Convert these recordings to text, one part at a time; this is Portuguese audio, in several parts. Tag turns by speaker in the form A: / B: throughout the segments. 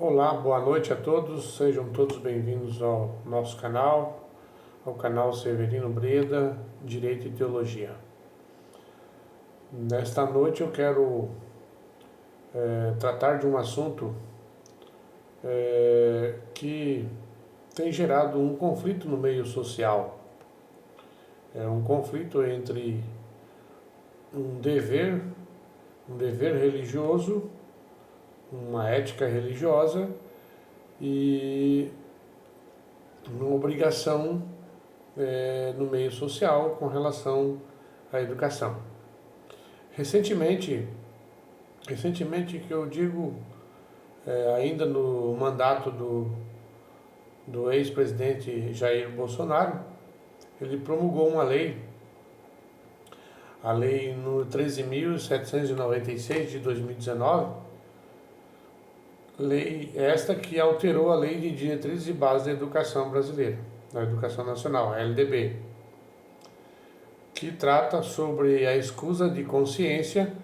A: Olá, boa noite a todos, sejam todos bem-vindos ao nosso canal, ao canal Severino Breda, Direito e Teologia. Nesta noite eu quero tratar de um assunto que tem gerado um conflito no meio social. É um conflito entre um dever religioso, uma ética religiosa e uma obrigação no meio social com relação à educação. Recentemente que eu digo, ainda no mandato do ex-presidente Jair Bolsonaro, ele promulgou uma lei, a lei no 13.796 de 2019, lei esta que alterou a Lei de Diretrizes e Bases da Educação Brasileira, da Educação Nacional, a LDB, que trata sobre a escusa de consciência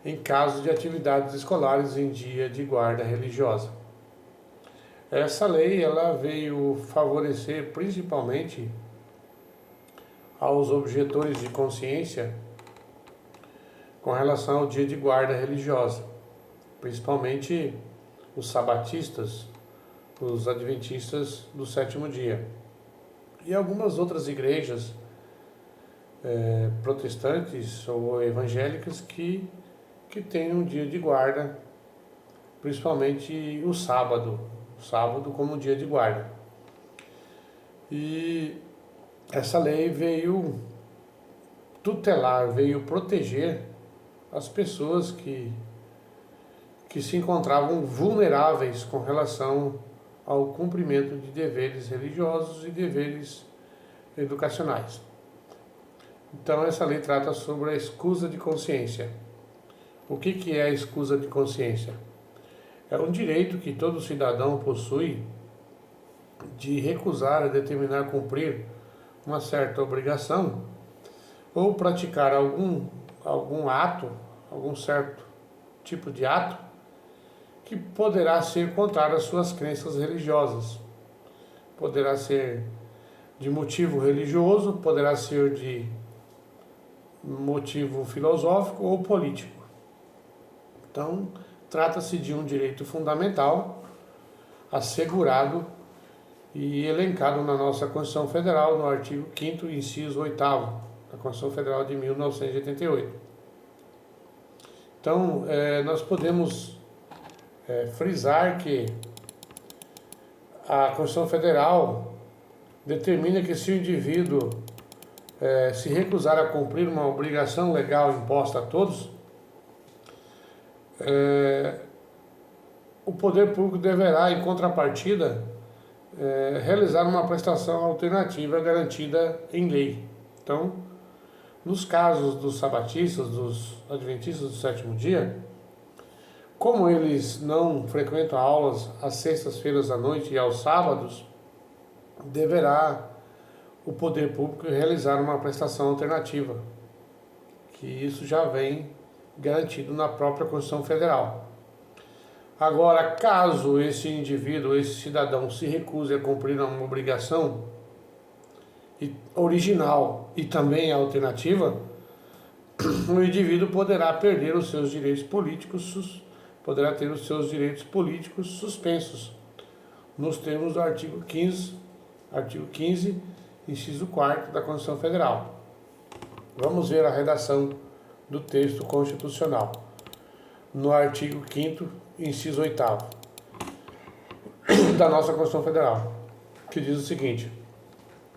A: em caso de atividades escolares em dia de guarda religiosa. Essa lei ela veio favorecer principalmente aos objetores de consciência com relação ao dia de guarda religiosa, principalmente os sabatistas, os adventistas do sétimo dia e algumas outras igrejas protestantes ou evangélicas que têm um dia de guarda, principalmente o sábado como dia de guarda. E essa lei veio tutelar, veio proteger as pessoas que se encontravam vulneráveis com relação ao cumprimento de deveres religiosos e deveres educacionais. Então essa lei trata sobre a escusa de consciência. O que é a escusa de consciência? É um direito que todo cidadão possui de recusar a determinar cumprir uma certa obrigação ou praticar algum ato, algum certo tipo de ato que poderá ser contrário às suas crenças religiosas. Poderá ser de motivo religioso, poderá ser de motivo filosófico ou político. Então, trata-se de um direito fundamental, assegurado e elencado na nossa Constituição Federal, no artigo 5º, inciso 8º, da Constituição Federal de 1988. Então, nós podemos frisar que a Constituição Federal determina que se o indivíduo se recusar a cumprir uma obrigação legal imposta a todos, o poder público deverá, em contrapartida, realizar uma prestação alternativa garantida em lei. Então, nos casos dos sabatistas, dos adventistas do sétimo dia, como eles não frequentam aulas às sextas-feiras à noite e aos sábados, deverá o poder público realizar uma prestação alternativa, que isso já vem garantido na própria Constituição Federal. Agora, caso esse indivíduo, esse cidadão, se recuse a cumprir uma obrigação original e também alternativa, o indivíduo poderá perder os seus direitos políticos, poderá ter os seus direitos políticos suspensos, nos termos do artigo 15, inciso 4º da Constituição Federal. Vamos ver a redação do texto constitucional, no artigo 5º, inciso 8º, da nossa Constituição Federal, que diz o seguinte: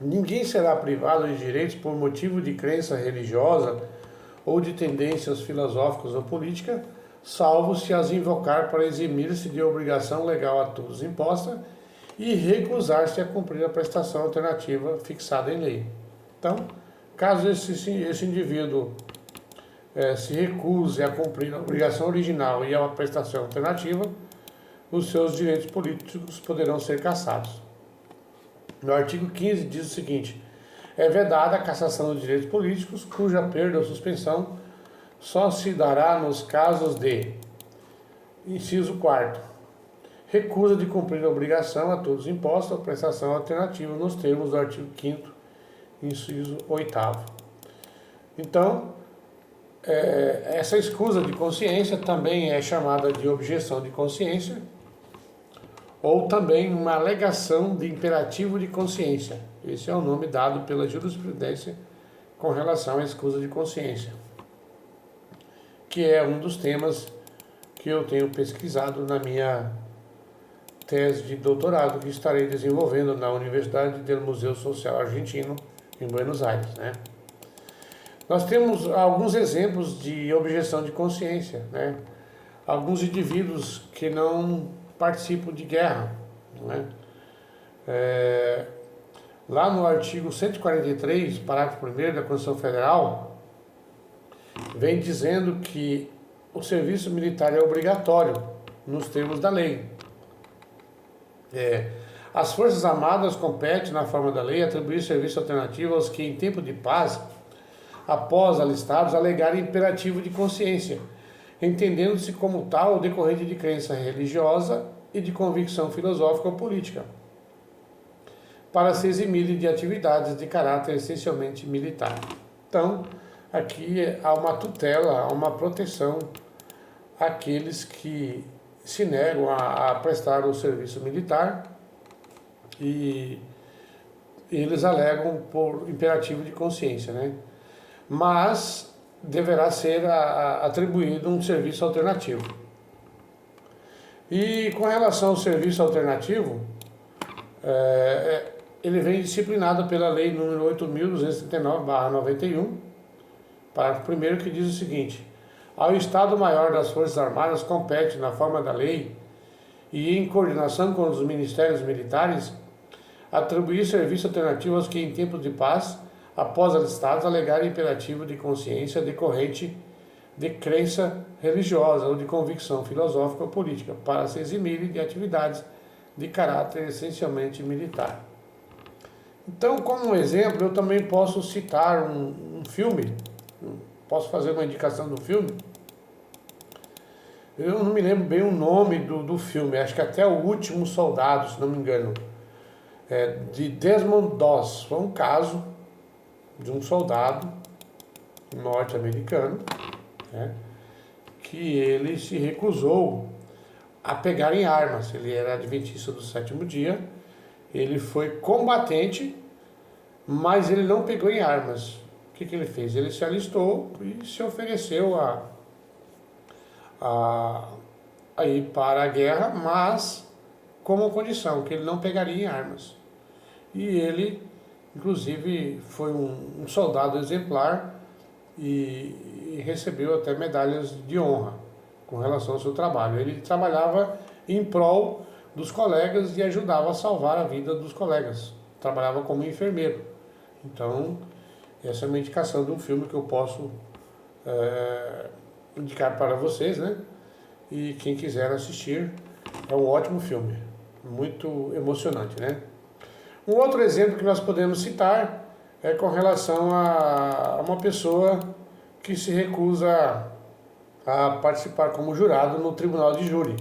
A: ninguém será privado de direitos por motivo de crença religiosa ou de tendências filosóficas ou políticas, salvo se as invocar para eximir-se de obrigação legal a todos imposta e recusar-se a cumprir a prestação alternativa fixada em lei. Então, caso esse indivíduo se recuse a cumprir a obrigação original e a prestação alternativa, os seus direitos políticos poderão ser cassados. No artigo 15 diz o seguinte: é vedada a cassação de direitos políticos, cuja perda ou suspensão só se dará nos casos de, inciso 4º, recusa de cumprir a obrigação a todos imposta ou prestação alternativa nos termos do artigo 5º, inciso 8º. Então, essa escusa de consciência também é chamada de objeção de consciência, ou também uma alegação de imperativo de consciência. Esse é o nome dado pela jurisprudência com relação à escusa de consciência, que é um dos temas que eu tenho pesquisado na minha tese de doutorado, que estarei desenvolvendo na Universidade del Museu Social Argentino, em Buenos Aires, né? Nós temos alguns exemplos de objeção de consciência, né? Alguns indivíduos que não participam de guerra, né? Lá no artigo 143, parágrafo 1º da Constituição Federal, vem dizendo que o serviço militar é obrigatório nos termos da lei. As Forças Armadas competem, na forma da lei, atribuir serviço alternativo aos que, em tempo de paz, após alistados, alegarem imperativo de consciência, entendendo-se como tal o decorrente de crença religiosa e de convicção filosófica ou política, para se eximirem de atividades de caráter essencialmente militar. Então, aqui há uma tutela, há uma proteção àqueles que se negam a prestar o serviço militar e eles alegam por imperativo de consciência, né? Mas deverá ser atribuído um serviço alternativo. E com relação ao serviço alternativo, ele vem disciplinado pela Lei nº 8.239/91, parágrafo 1º, que diz o seguinte: ao Estado-Maior das Forças Armadas compete, na forma da lei e em coordenação com os ministérios militares, atribuir serviço alternativo aos que, em tempos de paz, após alistados, alegarem imperativo de consciência decorrente de crença religiosa ou de convicção filosófica ou política, para se eximirem de atividades de caráter essencialmente militar. Então, como um exemplo, eu também posso citar um filme. Posso fazer uma indicação do filme? Eu não me lembro bem o nome do filme, acho que até O Último Soldado, se não me engano, de Desmond Doss. Foi um caso de um soldado norte-americano, né, que ele se recusou a pegar em armas. Ele era adventista do 7º dia, ele foi combatente, mas ele não pegou em armas. O que ele fez? Ele se alistou e se ofereceu a ir para a guerra, mas com uma condição, que ele não pegaria em armas. E ele, inclusive, foi um soldado exemplar e recebeu até medalhas de honra com relação ao seu trabalho. Ele trabalhava em prol dos colegas e ajudava a salvar a vida dos colegas. Trabalhava como enfermeiro. Então, essa é uma indicação de um filme que eu posso indicar para vocês, né? E quem quiser assistir, é um ótimo filme, muito emocionante, né? Um outro exemplo que nós podemos citar é com relação a uma pessoa que se recusa a participar como jurado no tribunal de júri.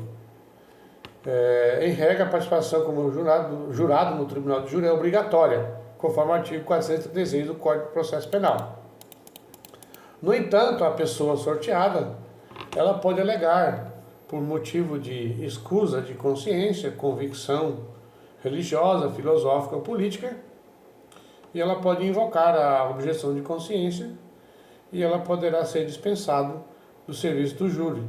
A: Em regra, a participação como jurado no tribunal de júri é obrigatória, conforme o artigo 436 do Código de Processo Penal. No entanto, a pessoa sorteada, ela pode alegar, por motivo de escusa de consciência, convicção religiosa, filosófica ou política, e ela pode invocar a objeção de consciência e ela poderá ser dispensado do serviço do júri,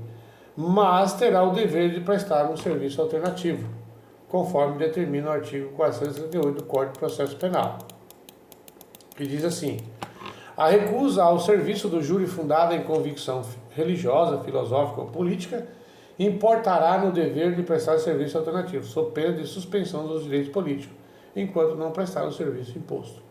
A: mas terá o dever de prestar um serviço alternativo, conforme determina o artigo 438 do Código de Processo Penal, que diz assim: a recusa ao serviço do júri fundada em convicção religiosa, filosófica ou política importará no dever de prestar serviço alternativo, sob pena de suspensão dos direitos políticos, enquanto não prestar o serviço imposto.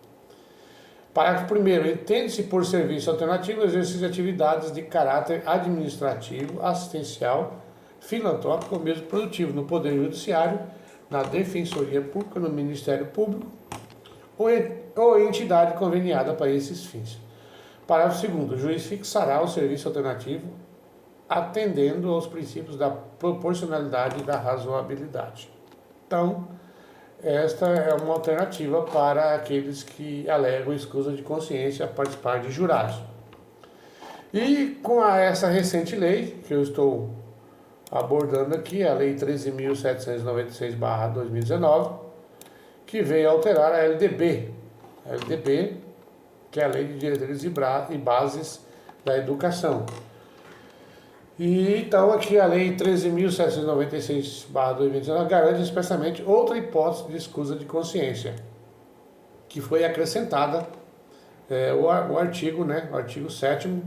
A: Parágrafo 1º. Entende-se por serviço alternativo o exercício de atividades de caráter administrativo, assistencial, filantrópico ou mesmo produtivo no Poder Judiciário, na Defensoria Pública, no Ministério Público ou entidade conveniada para esses fins. Parágrafo 2º. O juiz fixará o serviço alternativo atendendo aos princípios da proporcionalidade e da razoabilidade. Então, esta é uma alternativa para aqueles que alegam escusa de consciência a participar de jurados. E com essa recente lei, que eu estou abordando aqui, a Lei 13.796/2019, que veio alterar a LDB. A LDB, que é a Lei de Diretrizes e Bases da Educação. E então aqui a Lei 13.796/2019 garante expressamente outra hipótese de escusa de consciência, que foi acrescentada o artigo 7º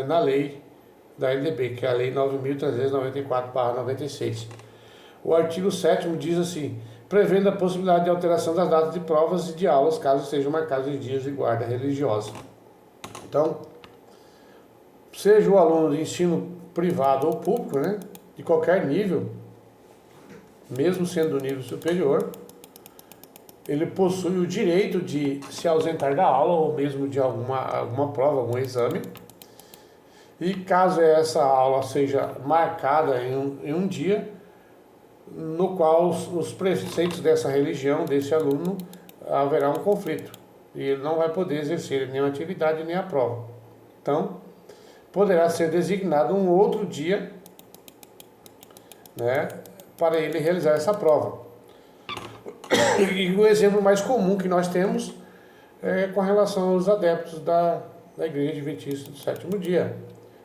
A: na lei da LDB, que é a Lei 9.394/96. O artigo 7º diz assim: prevendo a possibilidade de alteração das datas de provas e de aulas, caso sejam marcados em dias de guarda religiosa. Então, seja o aluno de ensino privado ou público, de qualquer nível, mesmo sendo do nível superior, ele possui o direito de se ausentar da aula ou mesmo de alguma prova, algum exame. E caso essa aula seja marcada em um dia, no qual os preceitos dessa religião, desse aluno, haverá um conflito. E ele não vai poder exercer nenhuma atividade nem a prova. Então, poderá ser designado um outro dia, para ele realizar essa prova. E o exemplo mais comum que nós temos é com relação aos adeptos da Igreja Adventista do Sétimo Dia,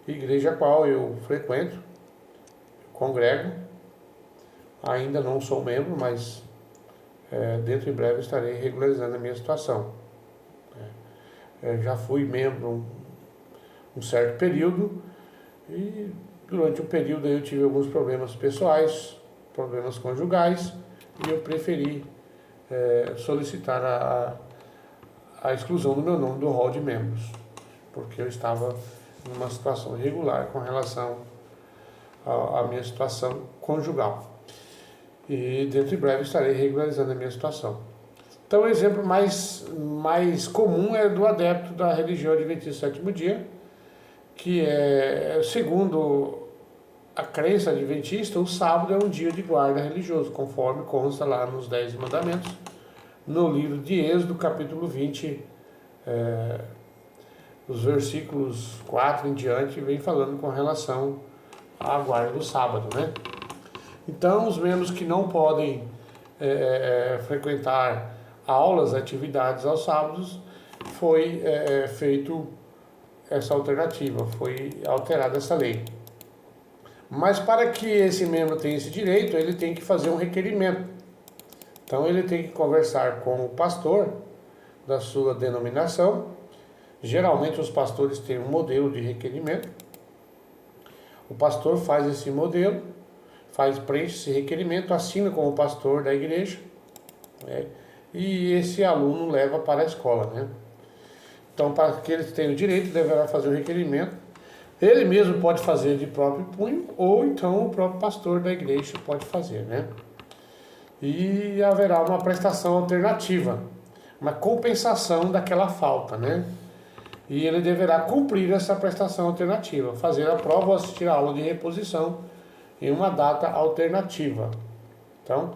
A: igreja a qual eu frequento, congrego. Ainda não sou membro, mas dentro em breve estarei regularizando a minha situação. Já fui membro um certo período e durante um período eu tive alguns problemas pessoais, problemas conjugais, e eu preferi solicitar a exclusão do meu nome do rol de membros, porque eu estava numa situação irregular com relação à minha situação conjugal. E dentro em breve estarei regularizando a minha situação. Então o exemplo mais comum é do adepto da religião adventista do sétimo dia, que é, segundo a crença adventista, o sábado é um dia de guarda religioso, conforme consta lá nos 10 mandamentos, no livro de Êxodo, capítulo 20, os versículos 4 em diante, vem falando com relação à guarda do sábado, Então, os membros que não podem frequentar aulas, atividades aos sábados, foi feito essa alternativa, foi alterada essa lei. Mas para que esse membro tenha esse direito, ele tem que fazer um requerimento. Então, ele tem que conversar com o pastor da sua denominação. Geralmente, os pastores têm um modelo de requerimento. O pastor faz esse modelo, preenche esse requerimento, assina com o pastor da igreja, e esse aluno leva para a escola, Então, para que ele tenha o direito, deverá fazer o requerimento. Ele mesmo pode fazer de próprio punho, ou então o próprio pastor da igreja pode fazer, E haverá uma prestação alternativa, uma compensação daquela falta, E ele deverá cumprir essa prestação alternativa, fazer a prova ou assistir a aula de reposição em uma data alternativa. Então,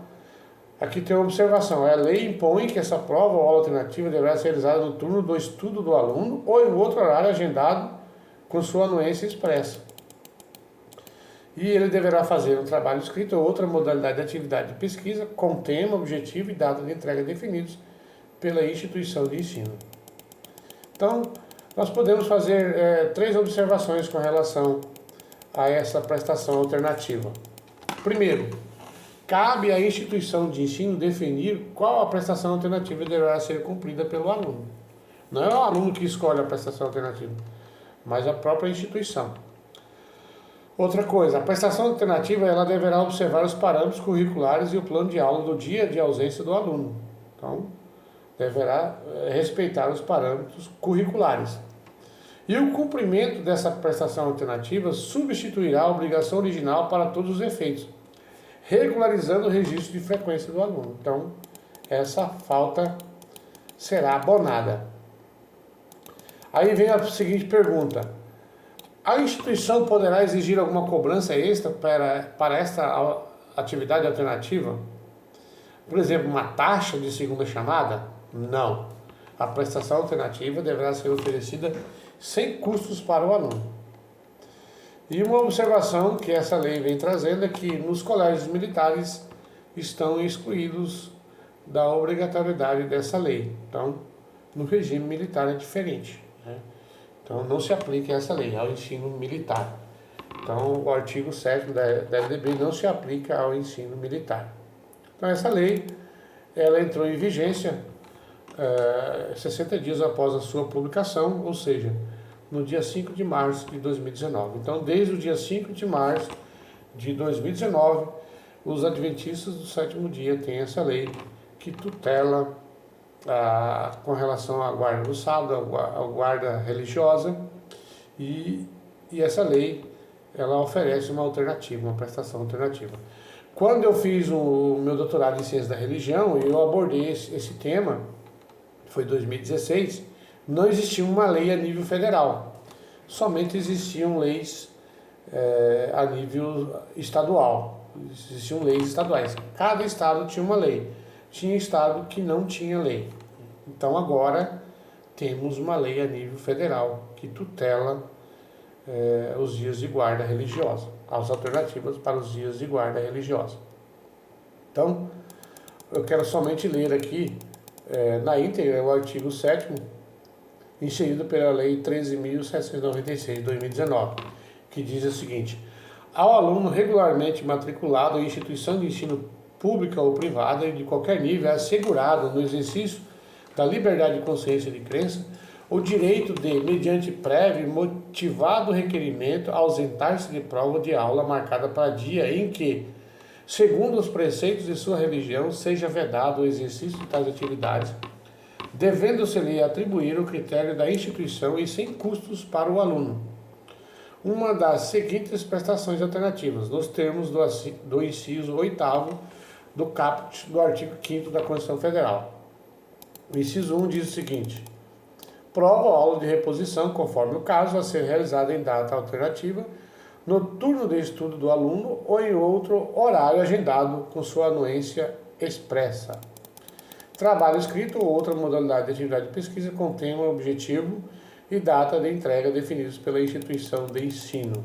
A: aqui tem uma observação: a lei impõe que essa prova ou aula alternativa deverá ser realizada no turno do estudo do aluno ou em outro horário agendado com sua anuência expressa. E ele deverá fazer um trabalho escrito ou outra modalidade de atividade de pesquisa com tema, objetivo e data de entrega definidos pela instituição de ensino. Então, nós podemos fazer 3 observações com relação a essa prestação alternativa. Primeiro, cabe à instituição de ensino definir qual a prestação alternativa deverá ser cumprida pelo aluno. Não é o aluno que escolhe a prestação alternativa, mas a própria instituição. Outra coisa, a prestação alternativa ela deverá observar os parâmetros curriculares e o plano de aula do dia de ausência do aluno. Então, deverá respeitar os parâmetros curriculares. E o cumprimento dessa prestação alternativa substituirá a obrigação original para todos os efeitos, regularizando o registro de frequência do aluno. Então, essa falta será abonada. Aí vem a seguinte pergunta: A instituição poderá exigir alguma cobrança extra para esta atividade alternativa? Por exemplo, uma taxa de segunda chamada? Não. A prestação alternativa deverá ser oferecida sem custos para o aluno. E uma observação que essa lei vem trazendo é que nos colégios militares estão excluídos da obrigatoriedade dessa lei. Então, no regime militar é diferente, né? Então, não se aplica essa lei ao ensino militar. Então, o artigo 7º da LDB não se aplica ao ensino militar. Então, essa lei, ela entrou em vigência 60 dias após a sua publicação, ou seja, no dia 5 de março de 2019. Então, desde o dia 5 de março de 2019, os adventistas do sétimo dia têm essa lei que tutela com relação à guarda do sábado, à guarda religiosa, e essa lei, ela oferece uma alternativa, uma prestação alternativa. Quando eu fiz o meu doutorado em Ciência da Religião, eu abordei esse tema, foi em 2016, não existia uma lei a nível federal, somente existiam leis a nível estadual, existiam leis estaduais. Cada estado tinha uma lei, tinha estado que não tinha lei. Então agora temos uma lei a nível federal que tutela os dias de guarda religiosa, as alternativas para os dias de guarda religiosa. Então, eu quero somente ler aqui na íntegra o artigo 7º, inserido pela Lei 13.796 de 2019, que diz o seguinte: ao aluno regularmente matriculado em instituição de ensino pública ou privada e de qualquer nível é assegurado no exercício da liberdade de consciência e de crença o direito de, mediante prévio e motivado requerimento, ausentar-se de prova de aula marcada para dia em que, segundo os preceitos de sua religião, seja vedado o exercício de tais atividades, devendo-se-lhe atribuir o critério da instituição e sem custos para o aluno uma das seguintes prestações alternativas, nos termos do inciso 8º do caput do artigo 5º da Constituição Federal. O inciso 1 diz o seguinte: prova ou aula de reposição, conforme o caso, a ser realizada em data alternativa, no turno de estudo do aluno ou em outro horário agendado com sua anuência expressa. Trabalho escrito ou outra modalidade de atividade de pesquisa com tema, objetivo e data de entrega definidos pela instituição de ensino.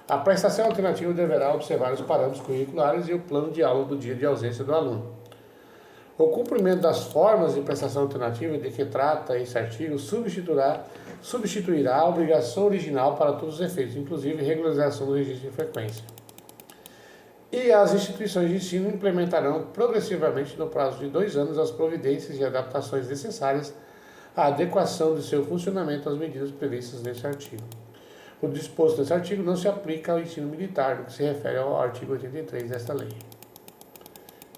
A: A prestação alternativa deverá observar os parâmetros curriculares e o plano de aula do dia de ausência do aluno. O cumprimento das formas de prestação alternativa de que trata esse artigo substituirá a obrigação original para todos os efeitos, inclusive regularização do registro de frequência. E as instituições de ensino implementarão progressivamente, no prazo de 2 anos, as providências e adaptações necessárias à adequação de seu funcionamento às medidas previstas nesse artigo. O disposto nesse artigo não se aplica ao ensino militar, no que se refere ao artigo 83 desta lei.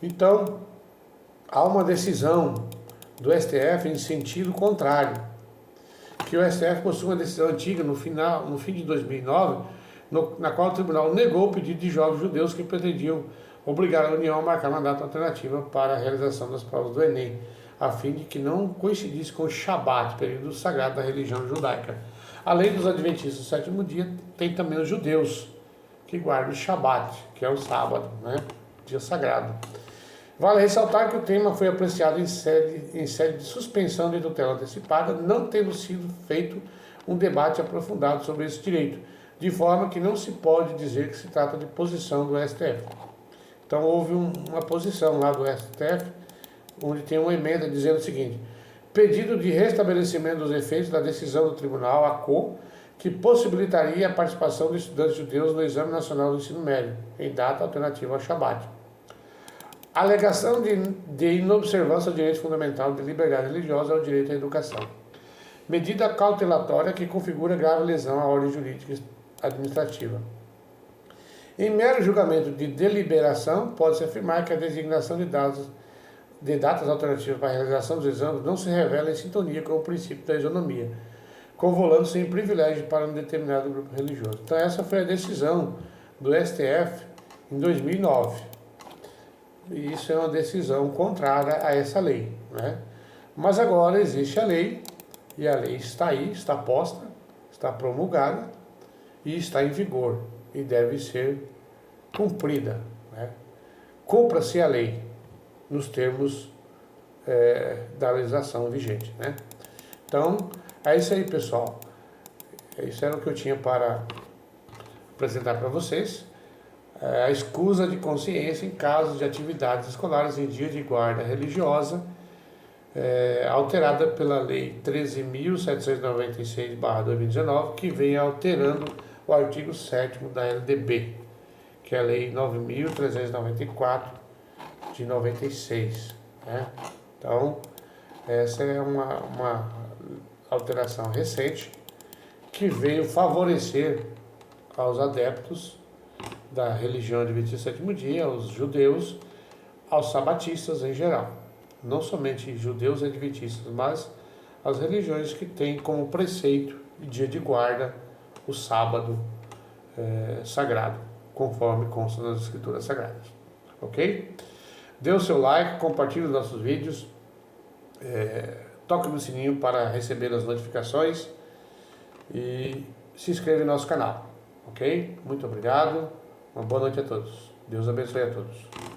A: Então, há uma decisão do STF em sentido contrário, que o STF possui uma decisão antiga no fim de 2009, na qual o tribunal negou o pedido de jovens judeus que pretendiam obrigar a União a marcar uma data alternativa para a realização das provas do Enem, a fim de que não coincidisse com o Shabat, período sagrado da religião judaica. Além dos adventistas do sétimo dia, tem também os judeus, que guardam o Shabat, que é o sábado, né? Dia sagrado. Vale ressaltar que o tema foi apreciado em sede de suspensão de tutela antecipada, não tendo sido feito um debate aprofundado sobre esse direito, de forma que não se pode dizer que se trata de posição do STF. Então houve uma posição lá do STF, onde tem uma emenda dizendo o seguinte: pedido de restabelecimento dos efeitos da decisão do Tribunal ACO, que possibilitaria a participação de estudantes judeus no Exame Nacional do Ensino Médio, em data alternativa ao Shabat. Alegação de inobservância ao direito fundamental de liberdade religiosa ao direito à educação. Medida cautelatória que configura grave lesão à ordem jurídica administrativa. Em mero julgamento de deliberação, pode-se afirmar que a designação de datas alternativas para a realização dos exames não se revela em sintonia com o princípio da isonomia, convolando-se em privilégio para um determinado grupo religioso. Então essa foi a decisão do STF em 2009. E isso é uma decisão contrária a essa lei, né? Mas agora existe a lei, e a lei está aí, está posta, está promulgada, e está em vigor e deve ser cumprida, né? Cumpra-se a lei nos termos da legislação vigente, né? Então, é isso aí, pessoal. Isso era o que eu tinha para apresentar para vocês. A escusa de consciência em casos de atividades escolares em dia de guarda religiosa, alterada pela Lei 13.796/2019, que vem alterando o artigo 7º da LDB, que é a Lei 9.394 de 96, né? Então, essa é uma alteração recente que veio favorecer aos adeptos da religião adventista do sétimo dia, aos judeus, aos sabatistas em geral. Não somente judeus e adventistas, mas as religiões que têm como preceito e dia de guarda o sábado sagrado, conforme consta nas escrituras sagradas. Ok? Dê o seu like, compartilhe os nossos vídeos, toque no sininho para receber as notificações e se inscreva em nosso canal. Ok? Muito obrigado. Uma boa noite a todos. Deus abençoe a todos.